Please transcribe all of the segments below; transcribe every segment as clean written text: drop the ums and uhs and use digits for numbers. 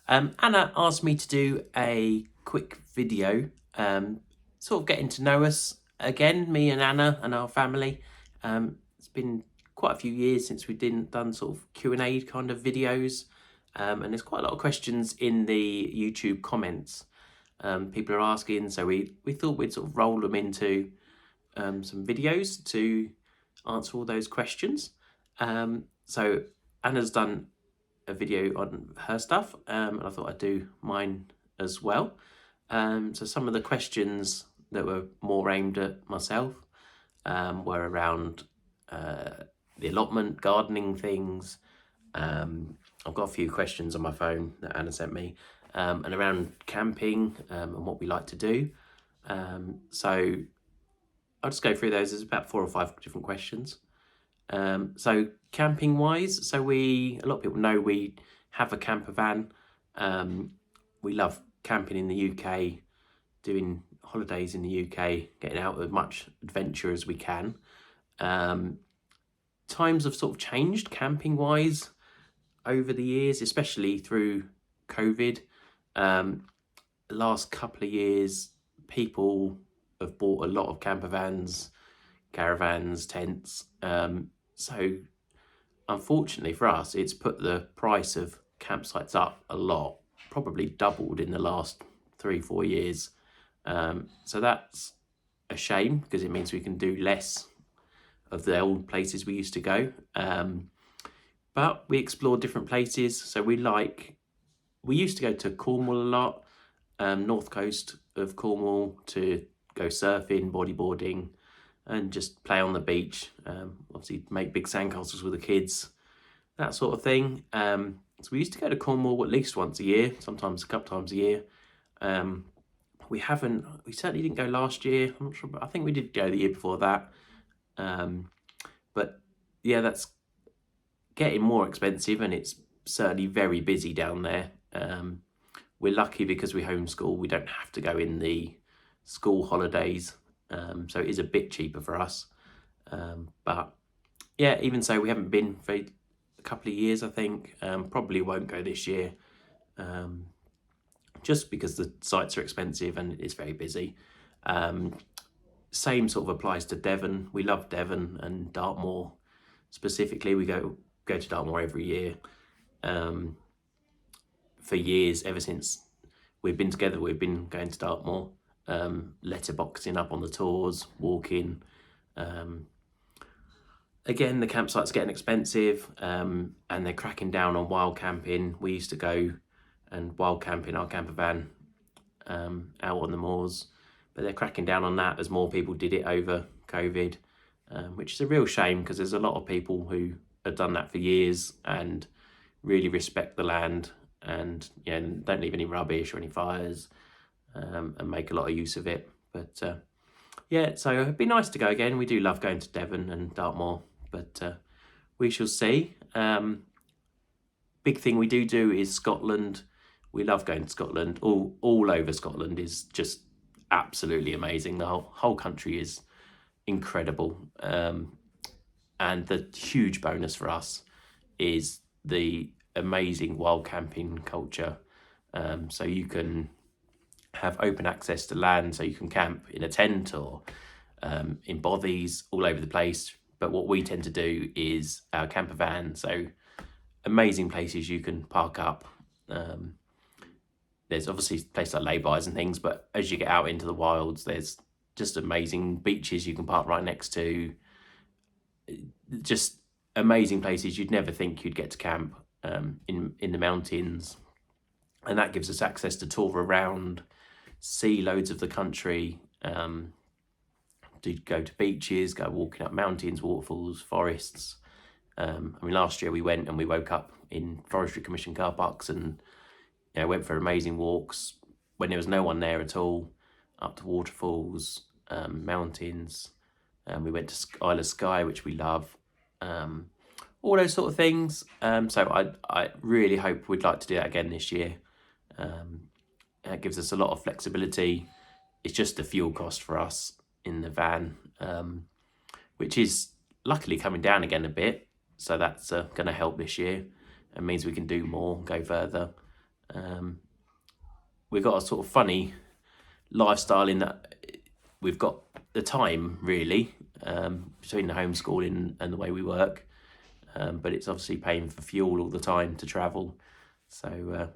Anna asked me to do a quick video, sort of getting to know us again, me and Anna and our family. It's been quite a few years since we done sort of Q&A kind of videos, and there's quite a lot of questions in the YouTube comments. People are asking, so we thought we'd sort of roll them into some videos to answer all those questions. So Anna's done a video on her stuff, and I thought I'd do mine as well. So some of the questions that were more aimed at myself were around the allotment, gardening things. I've got a few questions on my phone that Anna sent me, and around camping and what we like to do. So I'll just go through those. There's about 4 or 5 different questions. So camping wise, a lot of people know we have a camper van. We love camping in the UK, doing holidays in the UK, getting out as much adventure as we can. Times have sort of changed camping wise over the years, especially through COVID. The last couple of years, people have bought a lot of camper vans, caravans, tents. So unfortunately for us, it's put the price of campsites up a lot, probably doubled in the last 3-4 years. So that's a shame because it means we can do less of the old places we used to go. But we explore different places. So we used to go to Cornwall a lot, north coast of Cornwall, to go surfing, bodyboarding, and just play on the beach. Obviously make big sandcastles with the kids, that sort of thing. So we used to go to Cornwall at least once a year, sometimes a couple times a year. We certainly didn't go last year. I'm not sure, but I think we did go the year before that. But yeah, that's getting more expensive, and it's certainly very busy down there. We're lucky because we homeschool. We don't have to go in the school holidays. So it is a bit cheaper for us. But yeah, even so, we haven't been for a couple of years, I think. Probably won't go this year. Just because the sites are expensive and it's very busy. Same sort of applies to Devon. We love Devon and Dartmoor. Specifically, we go to Dartmoor every year. For years, ever since we've been together, we've been going to Dartmoor, letterboxing up on the tours, walking. Again, the campsite's getting expensive, and they're cracking down on wild camping. We used to go and wild camp in our camper van out on the moors, but they're cracking down on that as more people did it over COVID, which is a real shame because there's a lot of people who have done that for years and really respect the land and don't leave any rubbish or any fires, and make a lot of use of it. But yeah, so it'd be nice to go again. We do love going to Devon and Dartmoor, but we shall see. Big thing we do is Scotland. We love going to Scotland. All over Scotland is just absolutely amazing. The whole country is incredible. And the huge bonus for us is the amazing wild camping culture. So you can have open access to land, so you can camp in a tent or in bothies all over the place. But what we tend to do is our camper van. So amazing places you can park up. There's obviously places like lay-bys and things, but as you get out into the wilds, there's just amazing beaches you can park right next to. Just amazing places you'd never think you'd get to camp in the mountains. And that gives us access to tour around, see loads of the country, to go to beaches, go walking up mountains, waterfalls, forests. Last year we went and we woke up in Forestry Commission car parks and went for amazing walks when there was no one there at all, up to waterfalls, mountains. We went to Isle of Skye, which we love. All those sort of things. So I really hope we'd like to do that again this year. It gives us a lot of flexibility. It's just the fuel cost for us in the van, which is luckily coming down again a bit. So that's going to help this year and means we can do more, go further. We've got a sort of funny lifestyle in that we've got the time really between the homeschooling and the way we work, but it's obviously paying for fuel all the time to travel. So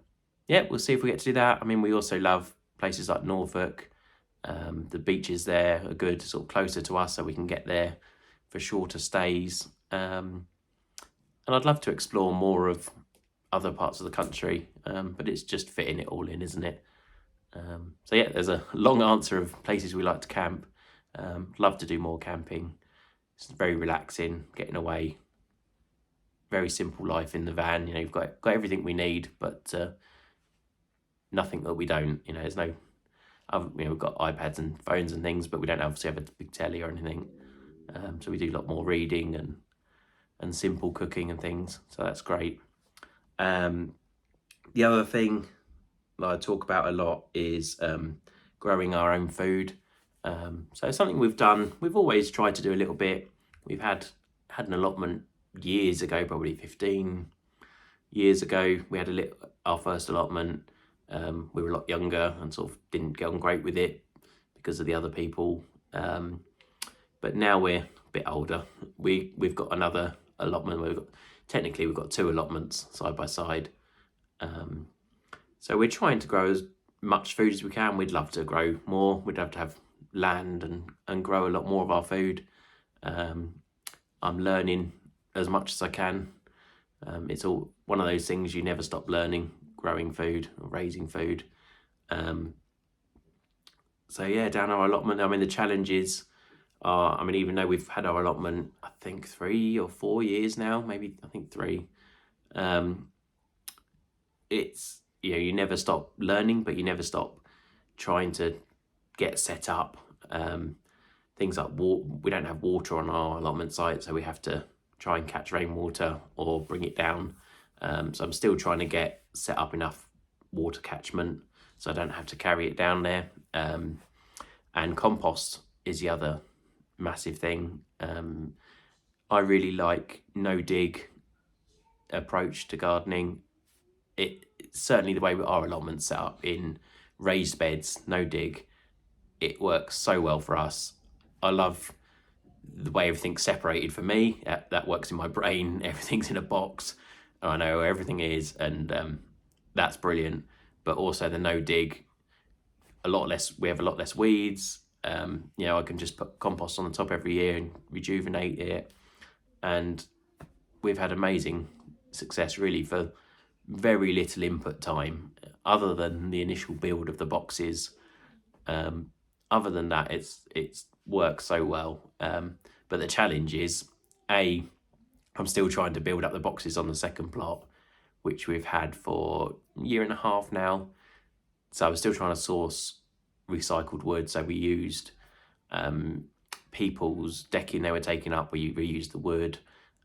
yeah, we'll see if we get to do that. I mean, we also love places like Norfolk. The beaches there are good, sort of closer to us, so we can get there for shorter stays. And I'd love to explore more of other parts of the country, but it's just fitting it all in, isn't it? So yeah, there's a long answer of places we like to camp. Love to do more camping. It's very relaxing, getting away. Very simple life in the van. You know, you've got everything we need, but nothing that we don't. You know, there's no. We've got iPads and phones and things, but we don't obviously have a big telly or anything. So we do a lot more reading and simple cooking and things. So that's great. The other thing that I talk about a lot is growing our own food. So something we've done. We've always tried to do a little bit. We've had an allotment years ago, probably 15 years ago. We had our first allotment. We were a lot younger and sort of didn't get on great with it because of the other people. But now we're a bit older. We've got another allotment. Technically we've got 2 allotments side by side. So we're trying to grow as much food as we can. We'd love to grow more. We'd love to have land and grow a lot more of our food. I'm learning as much as I can. It's all one of those things you never stop learning, growing food or raising food. So yeah, down our allotment, I mean, the challenges are, I mean, even though we've had our allotment, I think 3 or 4 years now, maybe, I think 3. It's, you know, you never stop learning, but you never stop trying to get set up. Things like we don't have water on our allotment site, so we have to try and catch rainwater or bring it down. So I'm still trying to get set up enough water catchment so I don't have to carry it down there. And compost is the other massive thing. I really like no dig approach to gardening. It's certainly the way our allotment's set up in raised beds, no dig. It works so well for us. I love the way everything's separated for me. That works in my brain. Everything's in a box. I know where everything is, and that's brilliant. But also the no dig, we have a lot less weeds. You know, I can just put compost on the top every year and rejuvenate it. And we've had amazing success really for very little input time, other than the initial build of the boxes. Other than that, it's works so well. But the challenge is, I'm still trying to build up the boxes on the second plot, which we've had for a year and a half now. So I was still trying to source recycled wood. So we used people's decking they were taking up. We reused the wood.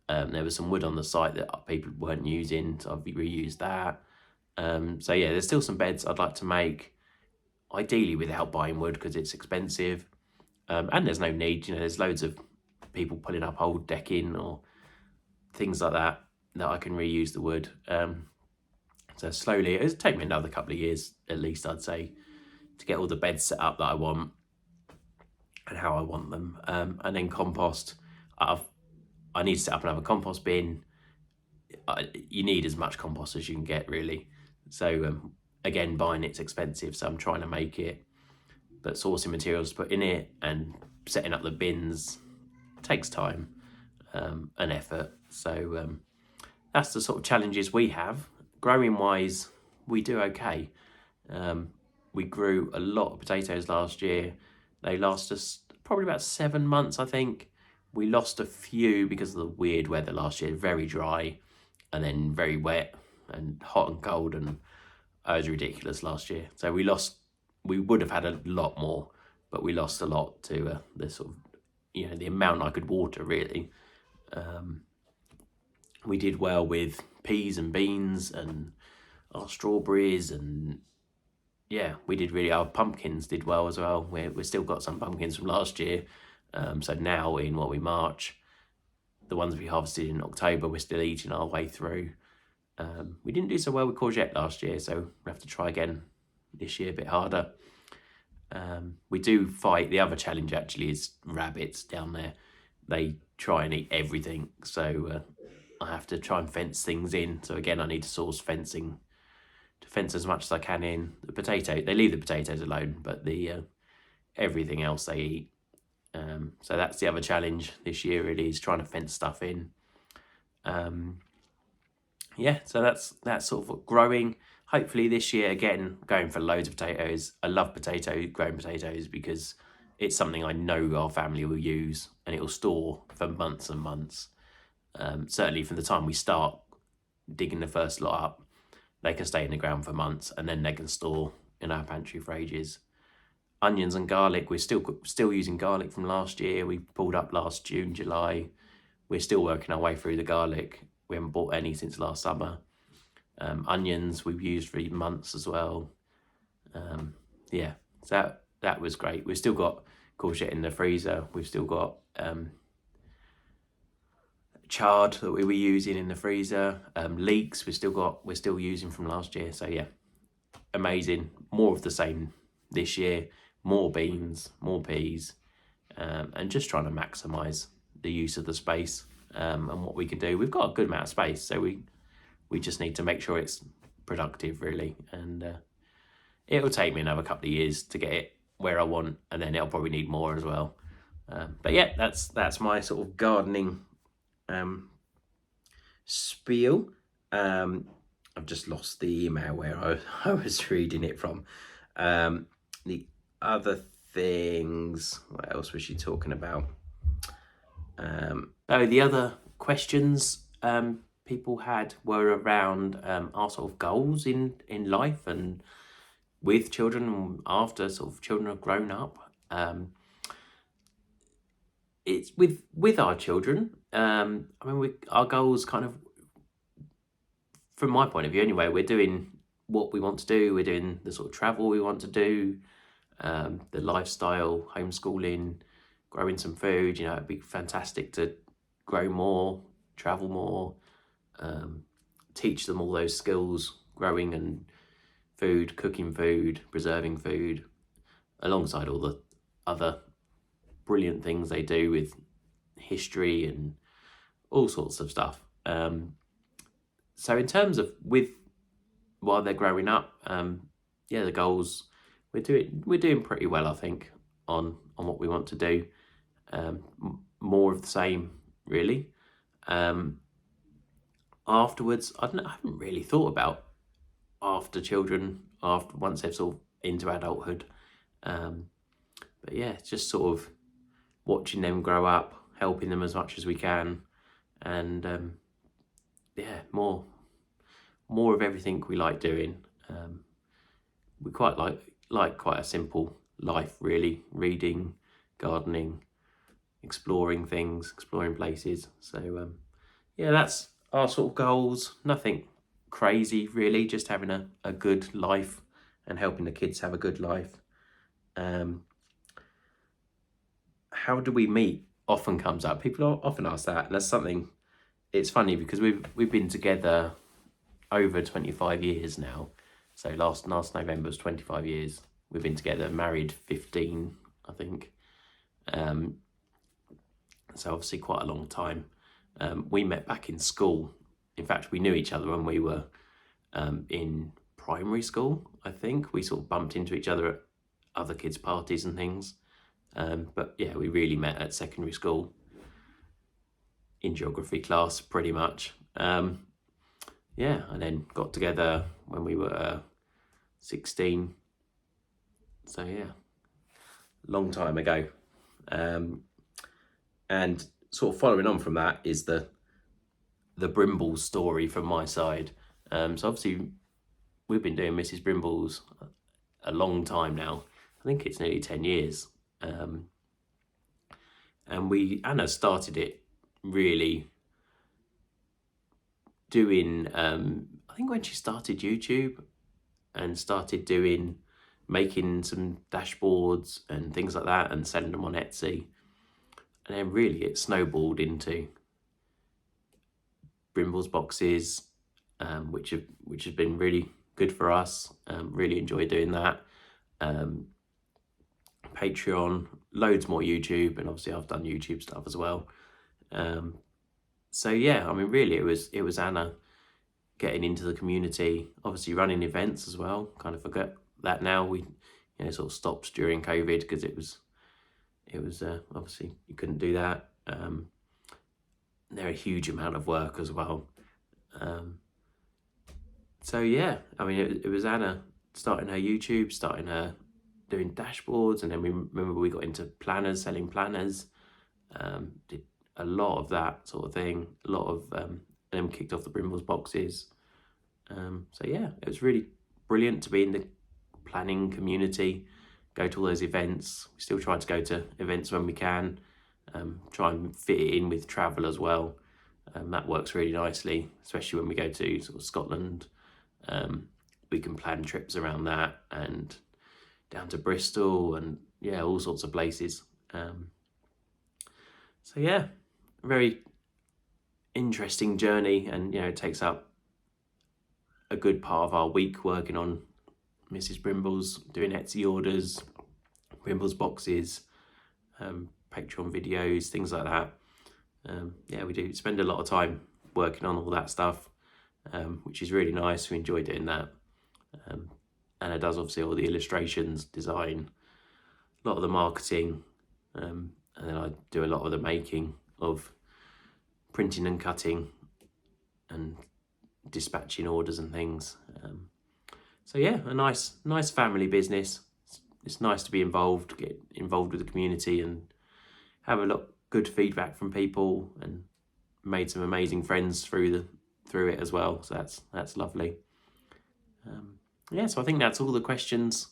There was some wood on the site that people weren't using, so I've reused that. So yeah, there's still some beds I'd like to make, ideally without buying wood because it's expensive. And there's no need, you know, there's loads of people pulling up old decking or things like that I can reuse the wood. So slowly, it'll take me another couple of years at least, I'd say, to get all the beds set up that I want and how I want them. And then compost, I need to set up another compost bin. You need as much compost as you can get, really. So again, buying it's expensive, so I'm trying to make it, but sourcing materials to put in it and setting up the bins takes time and effort. So that's the sort of challenges we have. Growing wise, we do okay. We grew a lot of potatoes last year. They last us probably about 7 months, I think. We lost a few because of the weird weather last year, very dry and then very wet and hot and cold, and it was ridiculous last year. So we would have had a lot more, but we lost a lot to the sort of, you know, the amount I could water, really. We did well with peas and beans and our strawberries, and yeah, we did really, our pumpkins did well as well. We've still got some pumpkins from last year. So now in March, the ones we harvested in October, we're still eating our way through. We didn't do so well with courgette last year, so we have to try again this year, a bit harder. We do fight. The other challenge actually is rabbits down there. They try and eat everything, so I have to try and fence things in. So again, I need to source fencing to fence as much as I can in. The potato, they leave the potatoes alone, but the everything else they eat. So that's the other challenge this year, really, is trying to fence stuff in. Yeah, so that's sort of growing. Hopefully this year, again, going for loads of potatoes. I love growing potatoes, because it's something I know our family will use, and it will store for months and months. Certainly from the time we start digging the first lot up, they can stay in the ground for months, and then they can store in our pantry for ages. Onions and garlic, we're still using garlic from last year. We pulled up last June, July. We're still working our way through the garlic. We haven't bought any since last summer. Onions we've used for months as well. Yeah, so that was great. We've still got courgette in the freezer. We've still got chard that we were using in the freezer. Leeks we're still using from last year. So yeah, amazing. More of the same this year. More beans, more peas, and just trying to maximise the use of the space and what we can do. We've got a good amount of space, so we just need to make sure it's productive, really. And it'll take me another couple of years to get it where I want, and then it'll probably need more as well. But yeah, that's my sort of gardening spiel. I've just lost the email where I was reading it from. The other things, what else was she talking about? The other questions people had were around our sort of goals in life, and with children, and after sort of children have grown up. It's with our children. I mean, our goals kind of, from my point of view anyway, we're doing what we want to do. We're doing the sort of travel we want to do, the lifestyle, homeschooling, growing some food. You know, it'd be fantastic to grow more, travel more, teach them all those skills, growing and food, cooking food, preserving food, alongside all the other brilliant things they do with history and all sorts of stuff. So in terms of while they're growing up, the goals, we're doing pretty well, I think, on what we want to do. More of the same, really. Afterwards, I haven't really thought about after children, once they've sort of into adulthood. But yeah, it's just sort of watching them grow up, helping them as much as we can, and more of everything we like doing. We quite like quite a simple life, really. Reading, gardening, exploring things, exploring places. So that's our sort of goals. Nothing crazy, really, just having a good life and helping the kids have a good life. How do we meet often comes up. People often ask that, and that's something, it's funny because we've been together over 25 years now. So last November was 25 years. We've been together, married 15, I think. So obviously quite a long time. We met back in school. In fact, we knew each other when we were in primary school, I think. We sort of bumped into each other at other kids' parties and things. But yeah, we really met at secondary school in geography class, pretty much. And then got together when we were 16. So yeah, long time ago. And sort of following on from that is the Brimble story from my side. So obviously we've been doing Mrs. Brimble's a long time now. I think it's nearly 10 years. And Anna started it really doing, I think when she started YouTube and started making some dashboards and things like that and selling them on Etsy. And then really it snowballed into Brimble's boxes, which has been really good for us. Really enjoy doing that. Patreon, loads more YouTube, and obviously I've done YouTube stuff as well. So yeah, I mean, really, it was Anna getting into the community, obviously running events as well. Kind of forget that now. We sort of stopped during COVID because it was obviously you couldn't do that. They're a huge amount of work as well. So yeah, I mean, it was Anna starting her YouTube, starting her doing dashboards, and then we remember we got into planners, selling planners. Did a lot of that sort of thing. A lot of them kicked off the Brimbles boxes. So yeah, it was really brilliant to be in the planning community, go to all those events. We still try to go to events when we can, try and fit it in with travel as well. That works really nicely, especially when we go to sort of Scotland. We can plan trips around that, and down to Bristol, and yeah, all sorts of places. So yeah, very interesting journey, and it takes up a good part of our week working on Mrs. Brimbles, doing Etsy orders, Brimbles boxes, Patreon videos, things like that. Yeah, we do spend a lot of time working on all that stuff, which is really nice. We enjoy doing that. Anna does obviously all the illustrations, design, a lot of the marketing, and then I do a lot of the making of printing and cutting and dispatching orders and things. So yeah, a nice family business. It's nice to be involved, get involved with the community, and have a lot good feedback from people, and made some amazing friends through it as well. So that's lovely. Yeah, so I think that's all the questions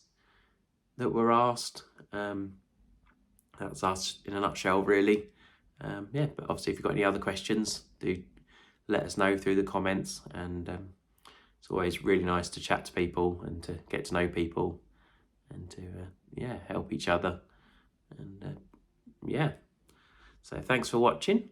that were asked. That's us in a nutshell, really. Yeah, but obviously if you've got any other questions, do let us know through the comments. And it's always really nice to chat to people and to get to know people, and to help each other. And yeah, so thanks for watching.